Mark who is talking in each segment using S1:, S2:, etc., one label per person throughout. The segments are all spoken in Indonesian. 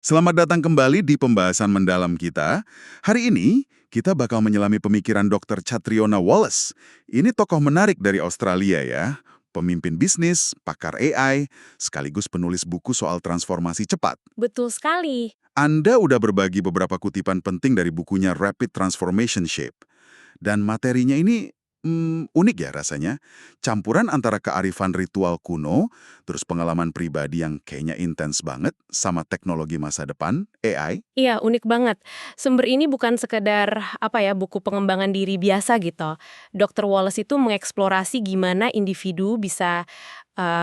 S1: Selamat datang kembali di pembahasan mendalam kita. Hari ini, kita bakal menyelami pemikiran Dr. Catriona Wallace. Ini tokoh menarik dari Australia ya. Pemimpin bisnis, pakar AI, sekaligus penulis buku soal transformasi cepat.
S2: Betul sekali.
S1: Anda udah berbagi beberapa kutipan penting dari bukunya Rapid Transformation Shape. Dan materinya ini unik ya rasanya. Campuran antara kearifan ritual kuno, terus pengalaman pribadi yang kayaknya intens banget, sama teknologi masa depan, AI.
S2: Iya, unik banget. Sumber ini bukan sekedar buku pengembangan diri biasa gitu. Dr. Wallace itu mengeksplorasi gimana individu bisa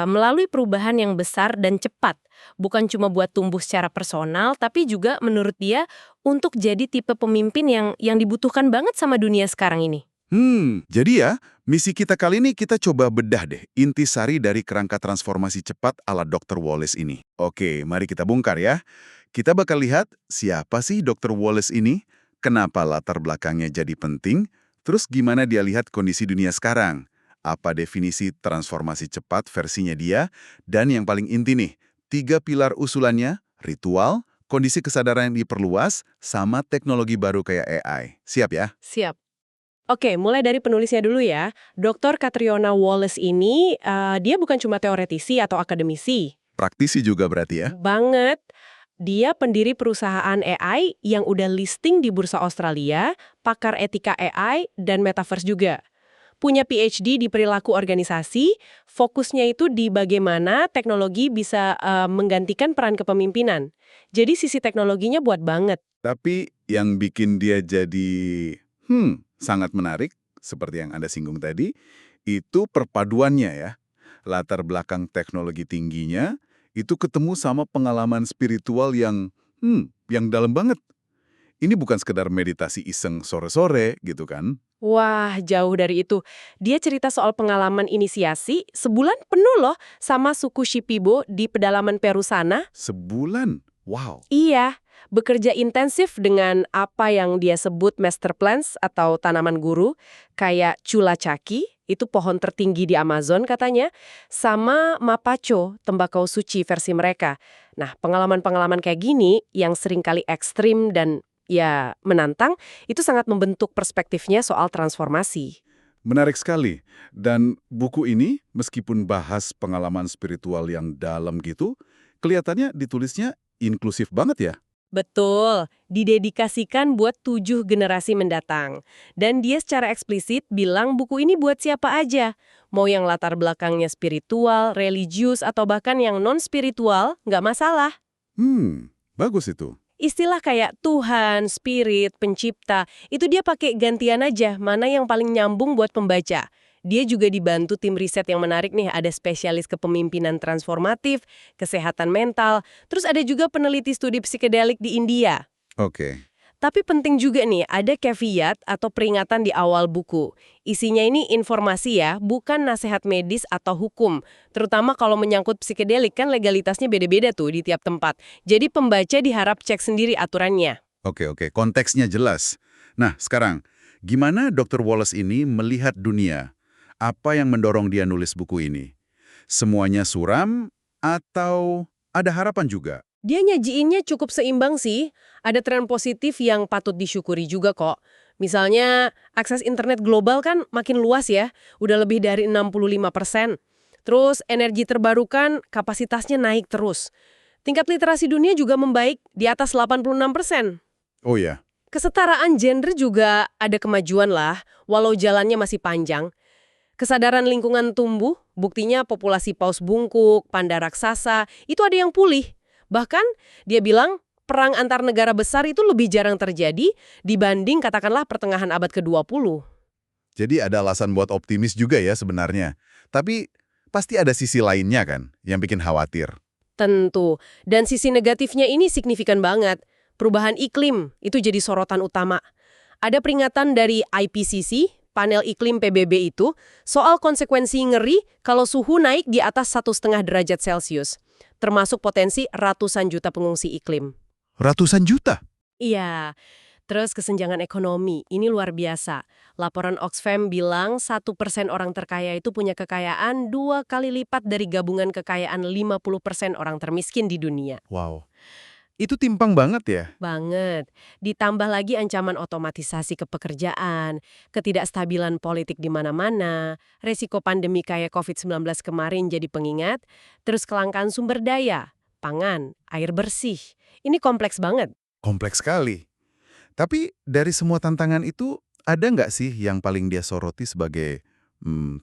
S2: melalui perubahan yang besar dan cepat. Bukan cuma buat tumbuh secara personal, tapi juga menurut dia untuk jadi tipe pemimpin yang dibutuhkan banget sama dunia sekarang ini.
S1: Jadi ya, misi kita kali ini kita coba bedah deh intisari dari kerangka transformasi cepat ala Dr. Wallace ini. Oke, mari kita bongkar ya. Kita bakal lihat siapa sih Dr. Wallace ini, kenapa latar belakangnya jadi penting, terus gimana dia lihat kondisi dunia sekarang, apa definisi transformasi cepat versinya dia, dan yang paling inti nih, 3 pilar usulannya, ritual, kondisi kesadaran yang diperluas, sama teknologi baru kayak AI. Siap ya?
S2: Siap. Oke, mulai dari penulisnya dulu ya. Dr. Catriona Wallace ini, dia bukan cuma teoretisi atau akademisi.
S1: Praktisi juga berarti ya?
S2: Banget. Dia pendiri perusahaan AI yang udah listing di Bursa Australia, pakar etika AI, dan metaverse juga. Punya PhD di perilaku organisasi, fokusnya itu di bagaimana teknologi bisa menggantikan peran kepemimpinan. Jadi sisi teknologinya buat banget.
S1: Tapi yang bikin dia jadi sangat menarik, seperti yang Anda singgung tadi, itu perpaduannya ya. Latar belakang teknologi tingginya, itu ketemu sama pengalaman spiritual yang dalam banget. Ini bukan sekedar meditasi iseng sore-sore gitu kan.
S2: Wah, jauh dari itu. Dia cerita soal pengalaman inisiasi sebulan penuh loh sama suku Shipibo di pedalaman Peru sana.
S1: Sebulan. Wow.
S2: Iya, bekerja intensif dengan apa yang dia sebut master plants atau tanaman guru, kayak Chula Chaki, itu pohon tertinggi di Amazon katanya, sama Mapacho, tembakau suci versi mereka. Nah, pengalaman-pengalaman kayak gini yang seringkali ekstrim dan ya menantang, itu sangat membentuk perspektifnya soal transformasi.
S1: Menarik sekali. Dan buku ini, meskipun bahas pengalaman spiritual yang dalam gitu, kelihatannya ditulisnya inklusif banget ya.
S2: Betul, didedikasikan buat 7 generasi mendatang. Dan dia secara eksplisit bilang buku ini buat siapa aja. Mau yang latar belakangnya spiritual, religius, atau bahkan yang non-spiritual, nggak masalah.
S1: Bagus itu.
S2: Istilah kayak Tuhan, Spirit, Pencipta, itu dia pakai gantian aja, mana yang paling nyambung buat pembaca. Dia juga dibantu tim riset yang menarik nih, ada spesialis kepemimpinan transformatif, kesehatan mental, terus ada juga peneliti studi psikedelik di India.
S1: Oke.
S2: Tapi penting juga nih, ada caveat atau peringatan di awal buku. Isinya ini informasi ya, bukan nasihat medis atau hukum. Terutama kalau menyangkut psikedelik kan legalitasnya beda-beda tuh di tiap tempat. Jadi pembaca diharap cek sendiri aturannya.
S1: Oke. Konteksnya jelas. Nah, sekarang, gimana Dr. Wallace ini melihat dunia? Apa yang mendorong dia nulis buku ini? Semuanya suram atau ada harapan juga?
S2: Dia nyajiinnya cukup seimbang sih. Ada tren positif yang patut disyukuri juga kok. Misalnya, akses internet global kan makin luas ya. Udah lebih dari 65%. Terus, energi terbarukan kapasitasnya naik terus. Tingkat literasi dunia juga membaik di atas 86%.
S1: Oh ya,
S2: Kesetaraan gender juga ada kemajuan lah, walau jalannya masih panjang. Kesadaran lingkungan tumbuh, buktinya populasi paus bungkuk, panda raksasa, itu ada yang pulih. Bahkan, dia bilang perang antar negara besar itu lebih jarang terjadi dibanding katakanlah pertengahan abad ke-20.
S1: jadi ada alasan buat optimis juga ya sebenarnya. Tapi pasti ada sisi lainnya kan yang bikin khawatir.
S2: Tentu. Dan sisi negatifnya ini signifikan banget. Perubahan iklim itu jadi sorotan utama. Ada peringatan dari IPCC, panel iklim PBB itu, soal konsekuensi ngeri kalau suhu naik di atas 1,5 derajat Celcius. Termasuk potensi ratusan juta pengungsi iklim.
S1: Ratusan juta?
S2: Iya, terus kesenjangan ekonomi, ini luar biasa. Laporan Oxfam bilang 1% orang terkaya itu punya kekayaan 2 kali lipat dari gabungan kekayaan 50% orang termiskin di dunia.
S1: Wow. Itu timpang banget ya?
S2: Banget. Ditambah lagi ancaman otomatisasi ke pekerjaan, ketidakstabilan politik di mana-mana, resiko pandemi kayak COVID-19 kemarin jadi pengingat, terus kelangkaan sumber daya, pangan, air bersih. Ini kompleks banget.
S1: Kompleks sekali. Tapi dari semua tantangan itu, ada nggak sih yang paling dia soroti sebagai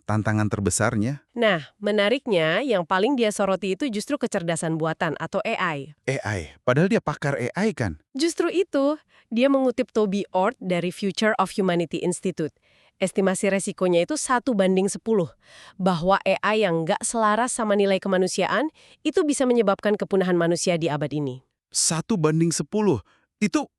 S1: tantangan terbesarnya?
S2: Nah, menariknya yang paling dia soroti itu justru kecerdasan buatan atau AI.
S1: AI. Padahal dia pakar AI kan?
S2: Justru itu, dia mengutip Toby Ord dari Future of Humanity Institute. Estimasi resikonya itu 1:10, bahwa AI yang nggak selaras sama nilai kemanusiaan itu bisa menyebabkan kepunahan manusia di abad ini.
S1: 1:10. Itu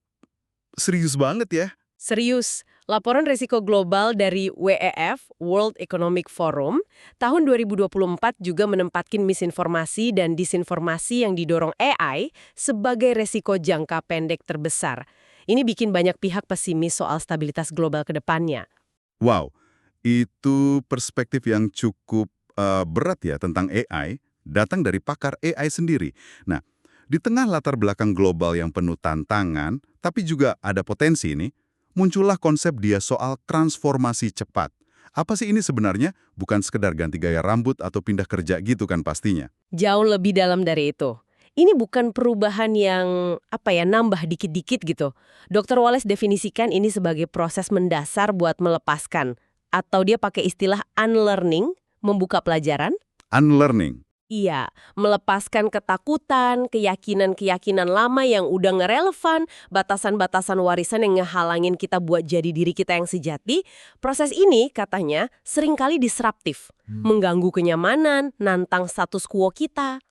S1: serius banget ya?
S2: Serius, laporan risiko global dari WEF, World Economic Forum, tahun 2024 juga menempatkan misinformasi dan disinformasi yang didorong AI sebagai resiko jangka pendek terbesar. Ini bikin banyak pihak pesimis soal stabilitas global ke depannya.
S1: Wow, itu perspektif yang cukup berat ya tentang AI, datang dari pakar AI sendiri. Nah, di tengah latar belakang global yang penuh tantangan, tapi juga ada potensi ini, muncullah konsep dia soal transformasi cepat. Apa sih ini sebenarnya? Bukan sekedar ganti gaya rambut atau pindah kerja gitu kan pastinya.
S2: Jauh lebih dalam dari itu. Ini bukan perubahan yang, nambah dikit-dikit gitu. Dr. Wallace definisikan ini sebagai proses mendasar buat melepaskan. Atau dia pakai istilah unlearning, membuka pelajaran.
S1: Unlearning.
S2: Iya, melepaskan ketakutan, keyakinan-keyakinan lama yang udah ngerelevan, batasan-batasan warisan yang ngehalangin kita buat jadi diri kita yang sejati. Proses ini, katanya, seringkali disruptif, mengganggu kenyamanan, nantang status quo kita.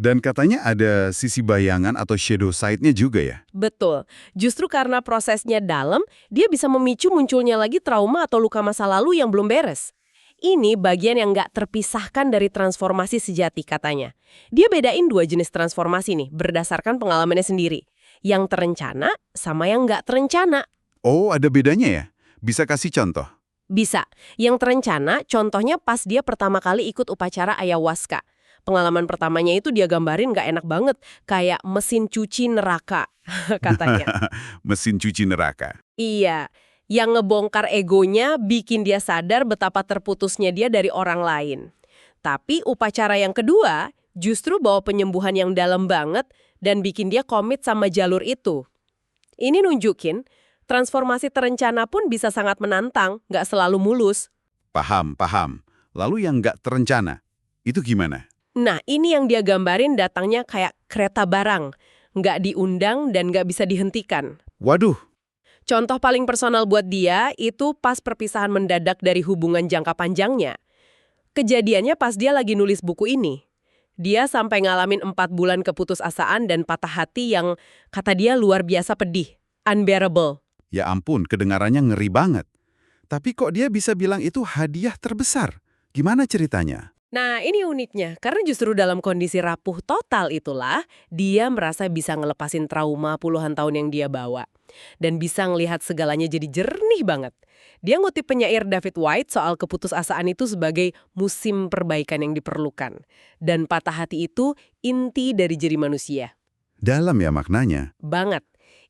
S1: Dan katanya ada sisi bayangan atau shadow side-nya juga ya?
S2: Betul, justru karena prosesnya dalam, dia bisa memicu munculnya lagi trauma atau luka masa lalu yang belum beres. Ini bagian yang nggak terpisahkan dari transformasi sejati katanya. Dia bedain dua jenis transformasi nih, berdasarkan pengalamannya sendiri. Yang terencana sama yang nggak terencana.
S1: Oh, ada bedanya ya? Bisa kasih contoh?
S2: Bisa. Yang terencana, contohnya pas dia pertama kali ikut upacara ayahuasca. Pengalaman pertamanya itu dia gambarin nggak enak banget, kayak mesin cuci neraka, katanya.
S1: Mesin cuci neraka.
S2: Iya. Yang ngebongkar egonya bikin dia sadar betapa terputusnya dia dari orang lain. Tapi upacara yang kedua justru bawa penyembuhan yang dalam banget dan bikin dia komit sama jalur itu. Ini nunjukin, transformasi terencana pun bisa sangat menantang, nggak selalu mulus.
S1: Paham, paham. Lalu yang nggak terencana, itu gimana?
S2: Nah, ini yang dia gambarin datangnya kayak kereta barang. Nggak diundang dan nggak bisa dihentikan.
S1: Waduh,
S2: Contoh paling personal buat dia itu pas perpisahan mendadak dari hubungan jangka panjangnya. Kejadiannya pas dia lagi nulis buku ini. Dia sampai ngalamin 4 bulan keputusasaan dan patah hati yang kata dia luar biasa pedih. Unbearable.
S1: ya ampun, kedengarannya ngeri banget. Tapi kok dia bisa bilang itu hadiah terbesar? Gimana ceritanya?
S2: Nah, ini uniknya. Karena justru dalam kondisi rapuh total itulah, dia merasa bisa ngelepasin trauma puluhan tahun yang dia bawa. Dan bisa ngelihat segalanya jadi jernih banget. Dia ngutip penyair David Whyte soal keputusasaan itu sebagai musim perbaikan yang diperlukan. Dan patah hati itu inti dari jeri manusia.
S1: Dalam ya maknanya.
S2: Banget.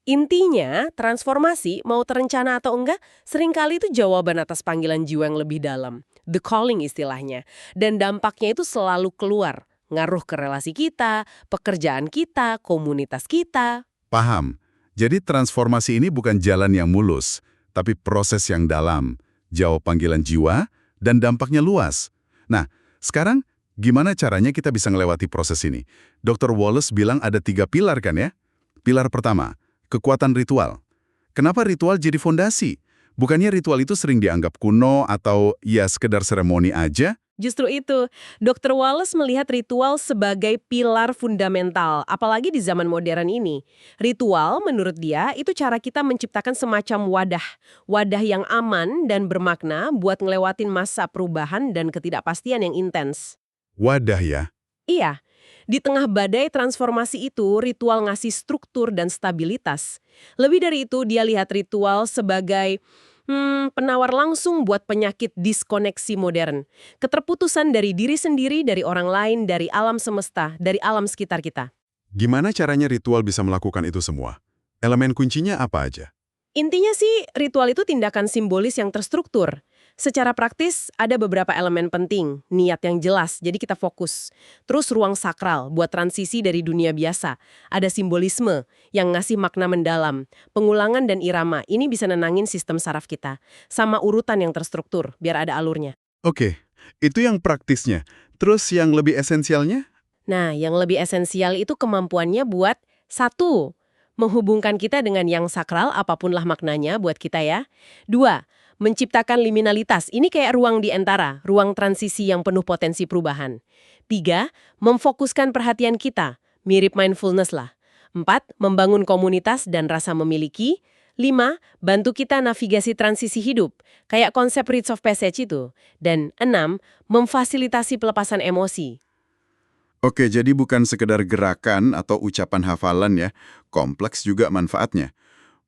S2: Intinya, transformasi, mau terencana atau enggak, seringkali itu jawaban atas panggilan jiwa yang lebih dalam. The calling istilahnya. Dan dampaknya itu selalu keluar. Ngaruh ke relasi kita, pekerjaan kita, komunitas kita.
S1: Paham. Jadi transformasi ini bukan jalan yang mulus, tapi proses yang dalam. Jawab panggilan jiwa dan dampaknya luas. Nah, sekarang gimana caranya kita bisa melewati proses ini? Dr. Wallace bilang ada 3 pilar kan ya? Pilar pertama, kekuatan ritual. Kenapa ritual jadi fondasi? Bukannya ritual itu sering dianggap kuno atau ya sekedar seremoni aja?
S2: Justru itu, Dr. Wallace melihat ritual sebagai pilar fundamental, apalagi di zaman modern ini. Ritual, menurut dia, itu cara kita menciptakan semacam wadah. Wadah yang aman dan bermakna buat ngelewatin masa perubahan dan ketidakpastian yang intens.
S1: Wadah ya.
S2: Iya, di tengah badai transformasi itu, ritual ngasih struktur dan stabilitas. Lebih dari itu, dia lihat ritual sebagai penawar langsung buat penyakit diskoneksi modern. Keterputusan dari diri sendiri, dari orang lain, dari alam semesta, dari alam sekitar kita.
S3: Gimana caranya ritual bisa melakukan itu semua? Elemen kuncinya apa aja?
S2: Intinya sih, ritual itu tindakan simbolis yang terstruktur. Secara praktis, ada beberapa elemen penting, niat yang jelas, jadi kita fokus. Terus ruang sakral, buat transisi dari dunia biasa. Ada simbolisme, yang ngasih makna mendalam. Pengulangan dan irama, ini bisa nenangin sistem saraf kita. Sama urutan yang terstruktur, biar ada alurnya.
S3: Oke, itu yang praktisnya. Terus yang lebih esensialnya?
S2: Nah, yang lebih esensial itu kemampuannya buat satu, menghubungkan kita dengan yang sakral, apapunlah maknanya buat kita ya. Dua, menciptakan liminalitas. Ini kayak ruang di antara, ruang transisi yang penuh potensi perubahan. Tiga, memfokuskan perhatian kita, mirip mindfulness lah. Empat, membangun komunitas dan rasa memiliki. Lima, bantu kita navigasi transisi hidup, kayak konsep rites of passage itu. Dan enam, memfasilitasi pelepasan emosi.
S1: Oke, jadi bukan sekedar gerakan atau ucapan hafalan ya, kompleks juga manfaatnya.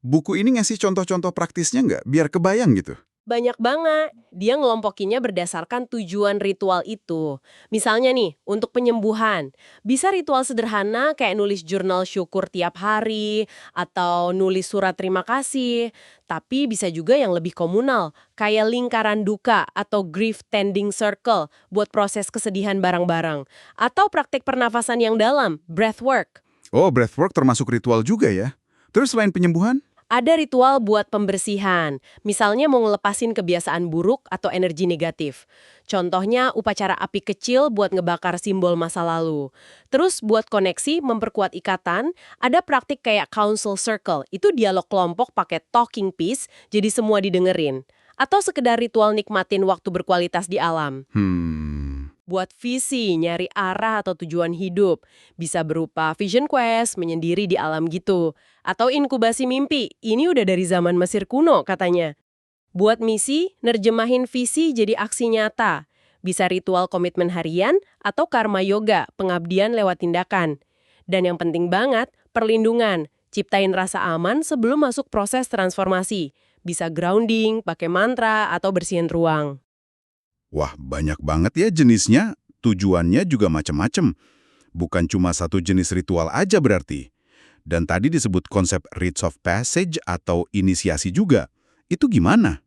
S1: Buku ini ngasih contoh-contoh praktisnya nggak? Biar kebayang gitu.
S2: Banyak banget. Dia ngelompokinnya berdasarkan tujuan ritual itu. Misalnya nih, untuk penyembuhan. Bisa ritual sederhana kayak nulis jurnal syukur tiap hari, atau nulis surat terima kasih. Tapi bisa juga yang lebih komunal, kayak lingkaran duka atau grief tending circle buat proses kesedihan bareng-bareng. Atau praktik pernafasan yang dalam, breathwork.
S1: Oh, breathwork termasuk ritual juga ya. Terus selain penyembuhan?
S2: Ada ritual buat pembersihan, misalnya mau ngelepasin kebiasaan buruk atau energi negatif. Contohnya upacara api kecil buat ngebakar simbol masa lalu. Terus buat koneksi, memperkuat ikatan, ada praktik kayak council circle, itu dialog kelompok pakai talking piece, jadi semua didengerin. Atau sekedar ritual nikmatin waktu berkualitas di alam. Buat visi, nyari arah atau tujuan hidup. Bisa berupa vision quest, menyendiri di alam gitu. Atau inkubasi mimpi, ini udah dari zaman Mesir kuno katanya. Buat misi, nerjemahin visi jadi aksi nyata. Bisa ritual komitmen harian atau karma yoga, pengabdian lewat tindakan. Dan yang penting banget, perlindungan. Ciptain rasa aman sebelum masuk proses transformasi. Bisa grounding, pakai mantra, atau bersihin ruang.
S1: Wah, banyak banget ya jenisnya. Tujuannya juga macam-macam. Bukan cuma satu jenis ritual aja berarti. Dan tadi disebut konsep rites of passage atau inisiasi juga. Itu gimana?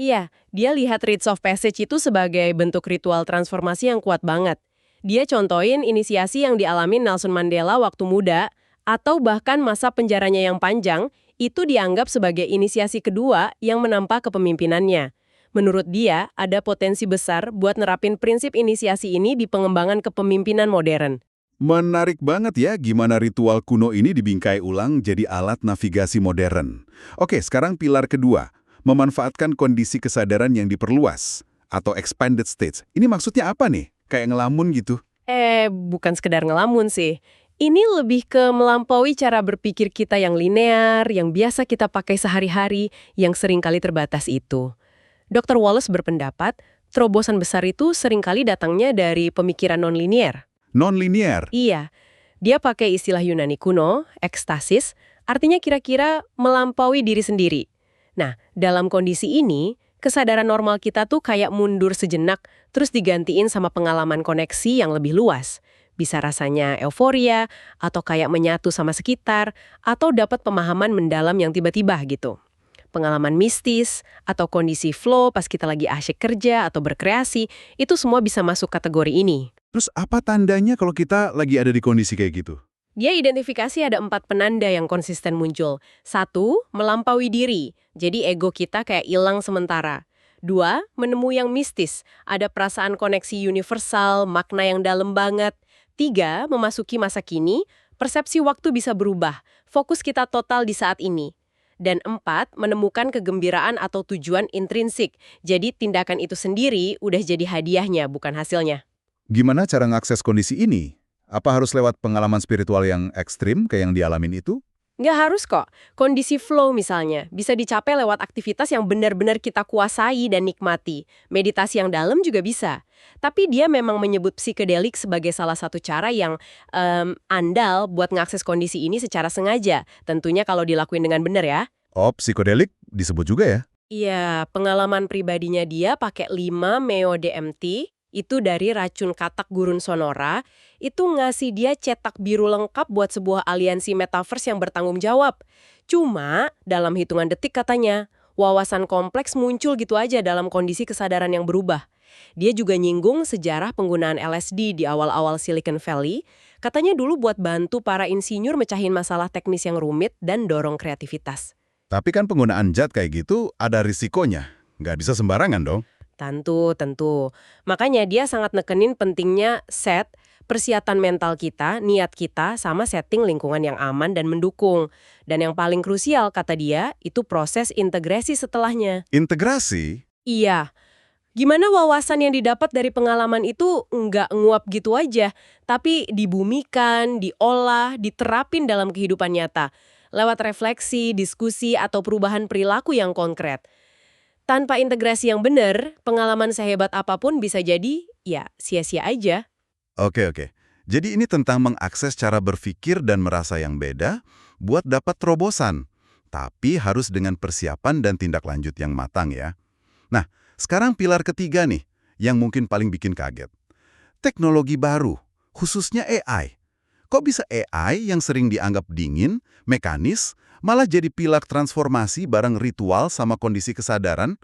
S2: Iya, dia lihat rites of passage itu sebagai bentuk ritual transformasi yang kuat banget. Dia contohin inisiasi yang dialami Nelson Mandela waktu muda, atau bahkan masa penjaranya yang panjang, itu dianggap sebagai inisiasi kedua yang menampa kepemimpinannya. Menurut dia, ada potensi besar buat nerapin prinsip inisiasi ini di pengembangan kepemimpinan modern.
S1: Menarik banget ya gimana ritual kuno ini dibingkai ulang jadi alat navigasi modern. Oke, sekarang pilar kedua. Memanfaatkan kondisi kesadaran yang diperluas atau expanded states. Ini maksudnya apa nih? Kayak ngelamun gitu.
S2: Bukan sekedar ngelamun sih. Ini lebih ke melampaui cara berpikir kita yang linear, yang biasa kita pakai sehari-hari, yang seringkali terbatas itu. Dr. Wallace berpendapat, terobosan besar itu seringkali datangnya dari pemikiran non-linier.
S1: Non-linear.
S2: Iya, dia pakai istilah Yunani kuno, ekstasis, artinya kira-kira melampaui diri sendiri. Nah, dalam kondisi ini, kesadaran normal kita tuh kayak mundur sejenak, terus digantiin sama pengalaman koneksi yang lebih luas. Bisa rasanya euforia, atau kayak menyatu sama sekitar, atau dapat pemahaman mendalam yang tiba-tiba gitu. Pengalaman mistis, atau kondisi flow pas kita lagi asyik kerja atau berkreasi, itu semua bisa masuk kategori ini.
S1: Terus apa tandanya kalau kita lagi ada di kondisi kayak gitu?
S2: Dia identifikasi ada 4 penanda yang konsisten muncul. 1, melampaui diri, jadi ego kita kayak hilang sementara. 2, menemu yang mistis, ada perasaan koneksi universal, makna yang dalam banget. 3, memasuki masa kini, persepsi waktu bisa berubah, fokus kita total di saat ini. Dan 4, menemukan kegembiraan atau tujuan intrinsik. Jadi tindakan itu sendiri udah jadi hadiahnya, bukan hasilnya.
S1: Gimana cara ngakses kondisi ini? Apa harus lewat pengalaman spiritual yang ekstrim kayak yang dialamin itu?
S2: Nggak harus kok. Kondisi flow misalnya, bisa dicapai lewat aktivitas yang benar-benar kita kuasai dan nikmati. Meditasi yang dalam juga bisa. Tapi dia memang menyebut psikedelik sebagai salah satu cara yang andal buat ngakses kondisi ini secara sengaja. Tentunya kalau dilakuin dengan benar ya.
S1: Oh, psikodelik disebut juga ya?
S2: Iya, pengalaman pribadinya dia pakai 5-MeO-DMT. Itu dari racun katak gurun Sonora, itu ngasih dia cetak biru lengkap buat sebuah aliansi metaverse yang bertanggung jawab. Cuma, dalam hitungan detik katanya, wawasan kompleks muncul gitu aja dalam kondisi kesadaran yang berubah. Dia juga nyinggung sejarah penggunaan LSD di awal-awal Silicon Valley, katanya dulu buat bantu para insinyur mecahin masalah teknis yang rumit dan dorong kreativitas.
S1: Tapi kan penggunaan zat kayak gitu ada risikonya. Nggak bisa sembarangan dong.
S2: Tentu. Makanya dia sangat nekenin pentingnya persiapan mental kita, niat kita, sama setting lingkungan yang aman dan mendukung. Dan yang paling krusial, kata dia, itu proses integrasi setelahnya.
S1: Integrasi?
S2: Iya. Gimana wawasan yang didapat dari pengalaman itu nggak nguap gitu aja, tapi dibumikan, diolah, diterapin dalam kehidupan nyata, lewat refleksi, diskusi, atau perubahan perilaku yang konkret. Tanpa integrasi yang benar, pengalaman sehebat apapun bisa jadi, ya, sia-sia aja.
S1: Oke. Jadi ini tentang mengakses cara berpikir dan merasa yang beda buat dapat terobosan. Tapi harus dengan persiapan dan tindak lanjut yang matang ya. Nah, sekarang pilar ketiga nih, yang mungkin paling bikin kaget. Teknologi baru, khususnya AI. Kok bisa AI yang sering dianggap dingin, mekanis, malah jadi pilar transformasi bareng ritual sama kondisi kesadaran?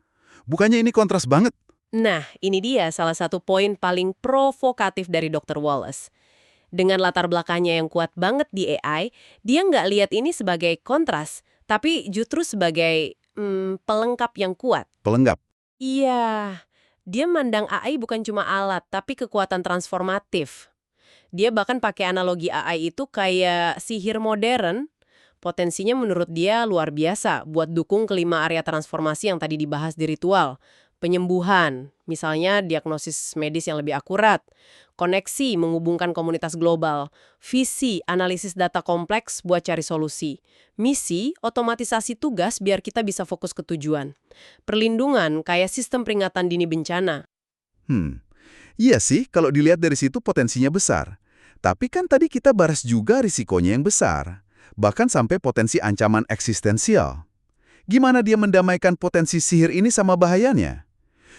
S1: Bukannya ini kontras banget?
S2: Nah, ini dia salah satu poin paling provokatif dari Dr. Wallace. Dengan latar belakangnya yang kuat banget di AI, dia nggak lihat ini sebagai kontras, tapi justru sebagai pelengkap yang kuat.
S1: Pelengkap.
S2: Iya, dia mandang AI bukan cuma alat, tapi kekuatan transformatif. Dia bahkan pakai analogi AI itu kayak sihir modern. Potensinya menurut dia luar biasa buat dukung kelima area transformasi yang tadi dibahas di ritual. Penyembuhan, misalnya diagnosis medis yang lebih akurat. Koneksi, menghubungkan komunitas global. Visi, analisis data kompleks buat cari solusi. Misi, otomatisasi tugas biar kita bisa fokus ke tujuan. Perlindungan, kayak sistem peringatan dini bencana.
S1: Iya sih, kalau dilihat dari situ potensinya besar. Tapi kan tadi kita bahas juga risikonya yang besar. Bahkan sampai potensi ancaman eksistensial. Gimana dia mendamaikan potensi sihir ini sama bahayanya?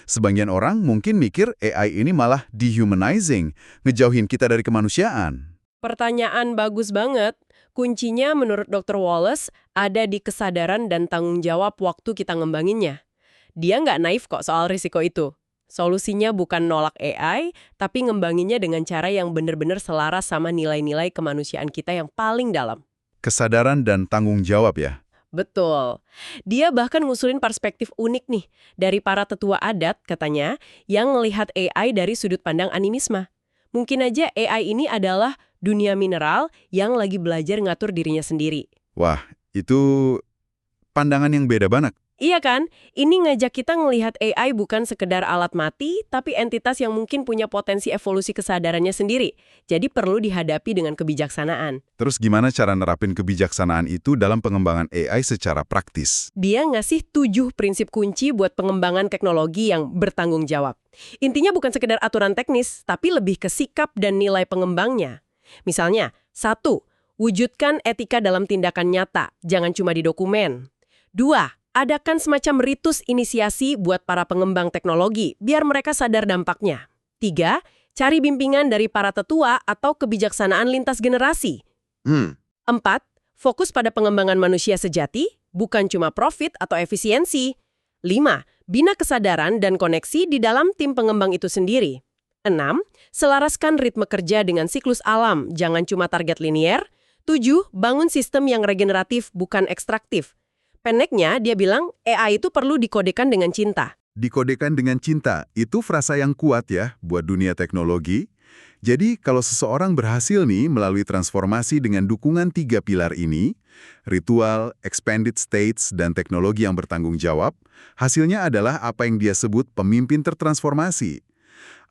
S1: Sebagian orang mungkin mikir AI ini malah dehumanizing, ngejauhin kita dari kemanusiaan.
S2: Pertanyaan bagus banget. Kuncinya menurut Dr. Wallace ada di kesadaran dan tanggung jawab waktu kita ngembanginnya. Dia nggak naif kok soal risiko itu. Solusinya bukan nolak AI, tapi ngembanginnya dengan cara yang benar-benar selaras sama nilai-nilai kemanusiaan kita yang paling dalam.
S1: Kesadaran dan tanggung jawab ya.
S2: Betul. Dia bahkan ngusulin perspektif unik nih dari para tetua adat, katanya, yang melihat AI dari sudut pandang animisme. Mungkin aja AI ini adalah dunia mineral yang lagi belajar ngatur dirinya sendiri.
S1: Wah, itu pandangan yang beda banget.
S2: Iya kan? Ini ngajak kita ngelihat AI bukan sekedar alat mati, tapi entitas yang mungkin punya potensi evolusi kesadarannya sendiri. Jadi perlu dihadapi dengan kebijaksanaan.
S1: Terus gimana cara nerapin kebijaksanaan itu dalam pengembangan AI secara praktis?
S2: Dia ngasih 7 prinsip kunci buat pengembangan teknologi yang bertanggung jawab. Intinya bukan sekedar aturan teknis, tapi lebih ke sikap dan nilai pengembangnya. Misalnya, 1. Wujudkan etika dalam tindakan nyata, jangan cuma di dokumen. 2. Adakan semacam ritus inisiasi buat para pengembang teknologi, biar mereka sadar dampaknya. 3. Cari bimbingan dari para tetua atau kebijaksanaan lintas generasi. 4. Fokus pada pengembangan manusia sejati, bukan cuma profit atau efisiensi. 5. Bina kesadaran dan koneksi di dalam tim pengembang itu sendiri. 6. Selaraskan ritme kerja dengan siklus alam, jangan cuma target linier. 7. Bangun sistem yang regeneratif, bukan ekstraktif. Pendeknya, dia bilang AI itu perlu dikodekan dengan cinta.
S1: Dikodekan dengan cinta, itu frasa yang kuat ya buat dunia teknologi. Jadi kalau seseorang berhasil nih melalui transformasi dengan dukungan 3 pilar ini, ritual, expanded states, dan teknologi yang bertanggung jawab, hasilnya adalah apa yang dia sebut pemimpin tertransformasi.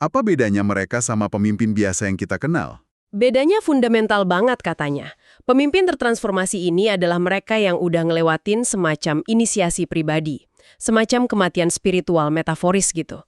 S1: Apa bedanya mereka sama pemimpin biasa yang kita kenal?
S2: Bedanya fundamental banget katanya. Pemimpin tertransformasi ini adalah mereka yang udah ngelewatin semacam inisiasi pribadi. Semacam kematian spiritual metaforis gitu.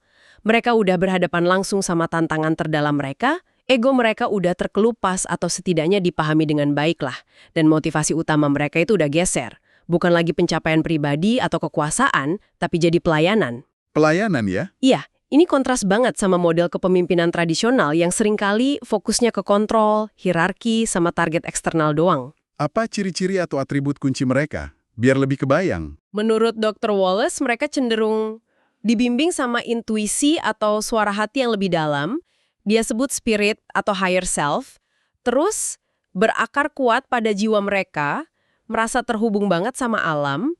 S2: Mereka udah berhadapan langsung sama tantangan terdalam mereka, ego mereka udah terkelupas atau setidaknya dipahami dengan baik lah. Dan motivasi utama mereka itu udah geser. Bukan lagi pencapaian pribadi atau kekuasaan, tapi jadi pelayanan.
S1: Pelayanan ya?
S2: Iya, Ini kontras banget sama model kepemimpinan tradisional yang seringkali fokusnya ke kontrol, hierarki, sama target eksternal doang.
S3: Apa ciri-ciri atau atribut kunci mereka? Biar lebih kebayang.
S2: Menurut Dr. Wallace, mereka cenderung dibimbing sama intuisi atau suara hati yang lebih dalam. Dia sebut spirit atau higher self. Terus berakar kuat pada jiwa mereka, merasa terhubung banget sama alam,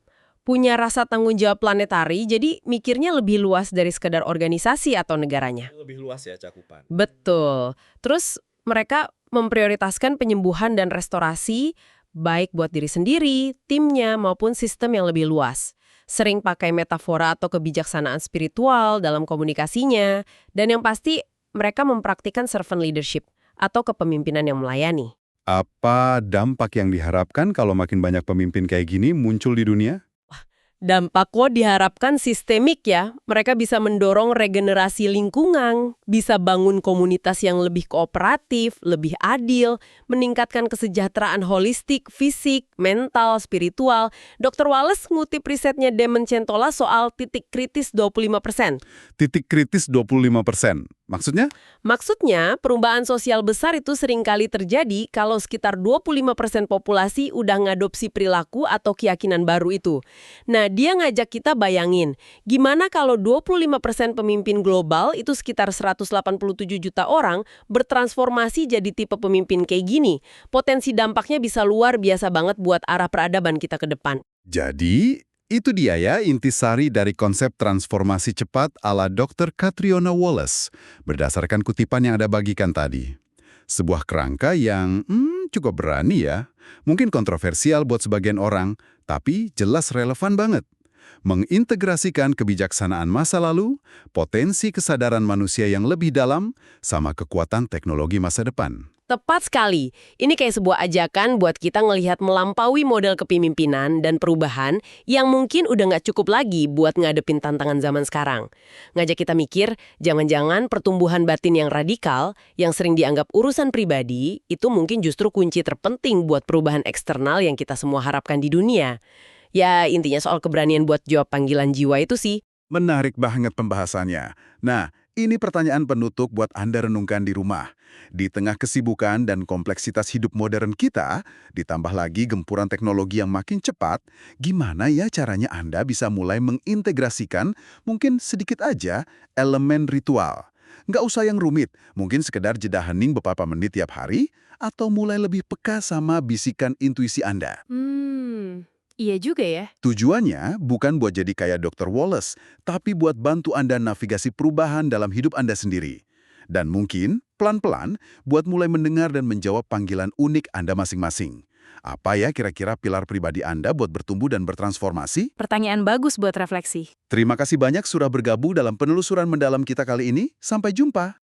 S2: punya rasa tanggung jawab planetari, jadi mikirnya lebih luas dari sekedar organisasi atau negaranya.
S4: Lebih luas ya cakupan.
S2: Betul. Terus mereka memprioritaskan penyembuhan dan restorasi, baik buat diri sendiri, timnya, maupun sistem yang lebih luas. Sering pakai metafora atau kebijaksanaan spiritual dalam komunikasinya, dan yang pasti mereka mempraktikkan servant leadership atau kepemimpinan yang melayani.
S3: Apa dampak yang diharapkan kalau makin banyak pemimpin kayak gini muncul di dunia?
S2: Dampaknya diharapkan sistemik ya. Mereka bisa mendorong regenerasi lingkungan, bisa bangun komunitas yang lebih kooperatif, lebih adil, meningkatkan kesejahteraan holistik, fisik, mental, spiritual. Dr. Wallace ngutip risetnya Damon Centola soal titik kritis 25%.
S3: Titik kritis 25%. Maksudnya?
S2: Maksudnya, perubahan sosial besar itu seringkali terjadi kalau sekitar 25% populasi udah ngadopsi perilaku atau keyakinan baru itu. Nah, dia ngajak kita bayangin, gimana kalau 25% pemimpin global itu sekitar 187 juta orang bertransformasi jadi tipe pemimpin kayak gini. Potensi dampaknya bisa luar biasa banget buat arah peradaban kita ke depan.
S3: Jadi, itu dia ya intisari dari konsep transformasi cepat ala Dr. Catriona Wallace, berdasarkan kutipan yang Anda bagikan tadi. Sebuah kerangka yang cukup berani ya, mungkin kontroversial buat sebagian orang, tapi jelas relevan banget. Mengintegrasikan kebijaksanaan masa lalu, potensi kesadaran manusia yang lebih dalam, sama kekuatan teknologi masa depan.
S2: Tepat sekali. Ini kayak sebuah ajakan buat kita ngelihat melampaui model kepemimpinan dan perubahan yang mungkin udah nggak cukup lagi buat ngadepin tantangan zaman sekarang. Ngajak kita mikir, jangan-jangan pertumbuhan batin yang radikal, yang sering dianggap urusan pribadi, itu mungkin justru kunci terpenting buat perubahan eksternal yang kita semua harapkan di dunia. Ya, intinya soal keberanian buat jawab panggilan jiwa itu sih.
S1: Menarik banget pembahasannya. Nah, ini pertanyaan penutup buat Anda renungkan di rumah. Di tengah kesibukan dan kompleksitas hidup modern kita, ditambah lagi gempuran teknologi yang makin cepat, gimana ya caranya Anda bisa mulai mengintegrasikan, mungkin sedikit aja, elemen ritual? Nggak usah yang rumit, mungkin sekedar jeda hening beberapa menit tiap hari, atau mulai lebih peka sama bisikan intuisi Anda.
S2: Iya juga ya.
S1: Tujuannya bukan buat jadi kayak Dr. Wallace, tapi buat bantu Anda navigasi perubahan dalam hidup Anda sendiri. Dan mungkin, pelan-pelan, buat mulai mendengar dan menjawab panggilan unik Anda masing-masing. Apa ya kira-kira pilar pribadi Anda buat bertumbuh dan bertransformasi?
S5: Pertanyaan bagus buat refleksi.
S1: Terima kasih banyak sudah bergabung dalam penelusuran mendalam kita kali ini. Sampai jumpa!